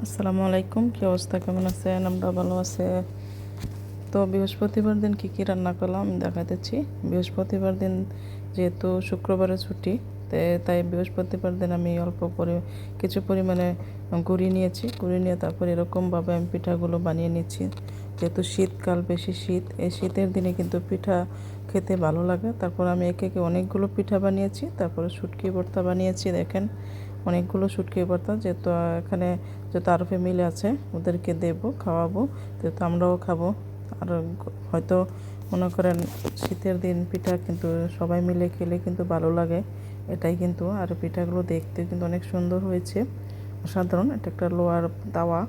আসসালামু আলাইকুম, কি অবস্থা, কেমন আছেন? আমরা ভালো আছে। তো বৃহস্পতিবার দিন কি কি রান্না করলাম আমি দেখাতেছি। বৃহস্পতিবার দিন যেহেতু শুক্রবারে ছুটি, তাই বৃহস্পতিবার দিন আমি কিছু পরিমাণে গুঁড়ি নিয়েছি। গুঁড়ি নিয়ে তারপর এরকমভাবে আমি পিঠাগুলো বানিয়ে নিচ্ছি। যেহেতু শীতকাল, বেশি শীত, এই শীতের দিনে কিন্তু পিঠা খেতে ভালো লাগে। তারপর আমি একে একে অনেকগুলো পিঠা বানিয়েছি। তারপরে শুটকি ভর্তা বানিয়েছি, দেখেন অনেকগুলো শুটকি ভর্তা। যেহেতু এখানে যত আরও ফ্যামিলি আছে ওদেরকে দেবো, খাওয়াবো, যেহেতু আমরাও খাবো। আর হয়তো মনে করেন শীতের দিন পিঠা কিন্তু সবাই মিলে খেলে কিন্তু ভালো লাগে, এটাই কিন্তু। আর পিঠাগুলো দেখতে কিন্তু অনেক সুন্দর হয়েছে, অসাধারণ। এটা একটা লোহার তাওয়া,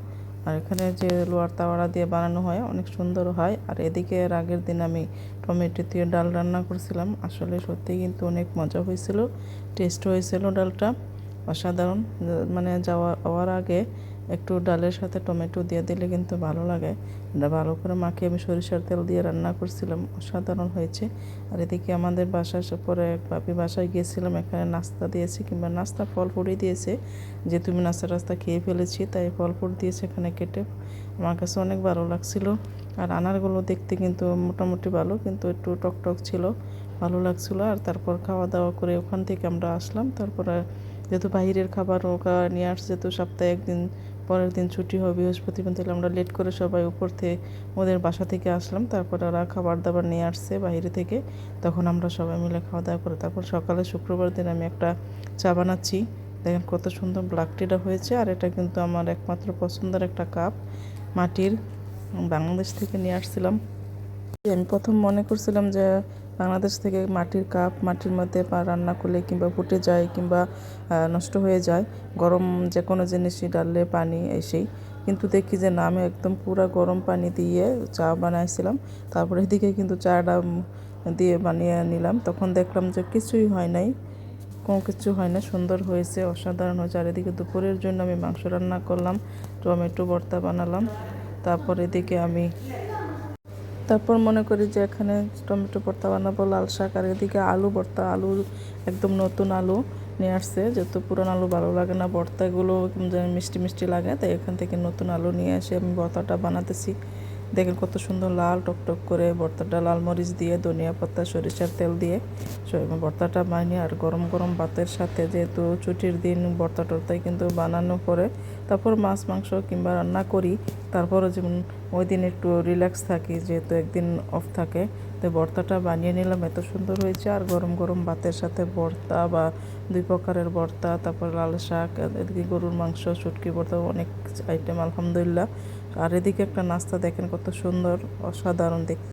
আর এখানে যে লোহার তাওয়াটা দিয়ে বানানো হয় অনেক সুন্দর হয়। আর এদিকে এর আগের দিন আমি টমেটো দিয়ে ডাল রান্না করছিলাম, আসলে সত্যি কিন্তু অনেক মজা হয়েছিল, টেস্ট হয়েছিল ডালটা অসাধারণ। মানে যাওয়ার আগে একটু ডালের সাথে টমেটো দিয়ে দিলে কিন্তু ভালো লাগে। এটা ভালো করে মাখিয়ে আমি সরিষার তেল দিয়ে রান্না করছিলাম, অসাধারণ হয়েছে। আর এদিকে আমাদের বাসায় পরে এক ভাবি বাসায় গিয়েছিলাম, এখানে নাস্তা দিয়েছি, কিংবা নাস্তা ফল ফুটই দিয়েছে। যে তুমি নাস্তা টাস্তা খেয়ে ফেলেছি, তাই ফল ফুট দিয়েছে এখানে কেটে। আমার কাছে অনেক ভালো লাগছিল। আর আনারগুলো দেখতে কিন্তু মোটামুটি ভালো, কিন্তু একটু টক টক ছিল, ভালো লাগছিলো। আর তারপর খাওয়া দাওয়া করে ওখান থেকে আমরা আসলাম। তারপরে যেহেতু বাইরের খাবার ওকা নিয়ে আসছে, যেহেতু সপ্তাহে একদিন, পরের দিন ছুটি হবে বৃহস্পতিবার, তাহলে আমরা লেট করে সবাই উপর থেকে ওদের বাসা থেকে আসলাম। তারপর ওরা খাবার দাবার নিয়ে আসছে বাইরে থেকে, তখন আমরা সবাই মিলে খাওয়া দাওয়া করে তারপর সকালে শুক্রবার দিন আমি একটা চা বানাচ্ছি। দেখেন কত সুন্দর ব্ল্যাক টিটা হয়েছে। আর এটা কিন্তু আমার একমাত্র পছন্দের একটা কাপ, মাটির, বাংলাদেশ থেকে নিয়ে আসছিলাম। আমি প্রথম মনে করছিলাম যে বাংলাদেশ থেকে মাটির কাপ, মাটির মধ্যে রান্না করলে কিংবা ফুটে যায়, কিংবা নষ্ট হয়ে যায় গরম যে কোনো জিনিসই ডাললে পানি এসেই। কিন্তু দেখি যে না, আমি একদম পুরো গরম পানি দিয়ে চা বানাইছিলাম। তারপরে এদিকে কিন্তু চাটা দিয়ে বানিয়ে নিলাম, তখন দেখলাম যে কিছুই হয় নাই, কোনো কিছু হয় না, সুন্দর হয়েছে, অসাধারণ হয়েছে। আর এদিকে দুপুরের জন্য আমি মাংস রান্না করলাম, টমেটো ভর্তা বানালাম। তারপর এদিকে আমি মনে করি যে এখানে টমেটো ভর্তা বানাবো, লাল শাক। আর এদিকে আলু ভর্তা, আলু একদম নতুন আলু নিয়ে আসছে, যেহেতু পুরান আলু ভালো লাগে না, ভর্তাগুলো মিষ্টি মিষ্টি লাগে, তাই এখান থেকে নতুন আলু নিয়ে এসে আমি ভর্তাটা বানাতেছি। দেখেন কত সুন্দর লাল টকটক করে ভর্তাটা, লাল মরিচ দিয়ে, ধনিয়া পাতা, সরিষার তেল দিয়ে ভর্তাটা বানিয়ে, আর গরম গরম ভাতের সাথে, যেহেতু ছুটির দিন ভর্তা টর্তাই কিন্তু বানানো পরে তারপর মাছ মাংস কিংবা রান্না করি। তারপরে যেমন ওই দিন একটু রিল্যাক্স থাকি, যেহেতু একদিন অফ থাকে, তো ভর্তাটা বানিয়ে নিলাম, এত সুন্দর হয়েছে। আর গরম গরম ভাতের সাথে ভর্তা বা দুই প্রকারের ভর্তা, তারপর লাল শাক, এদিকে গরুর মাংস, শুটকি ভর্তা, অনেক আইটেম আলহামদুলিল্লাহ। আর এদিকে একটা নাস্তা দেখেন কত সুন্দর, অসাধারণ দেখতে।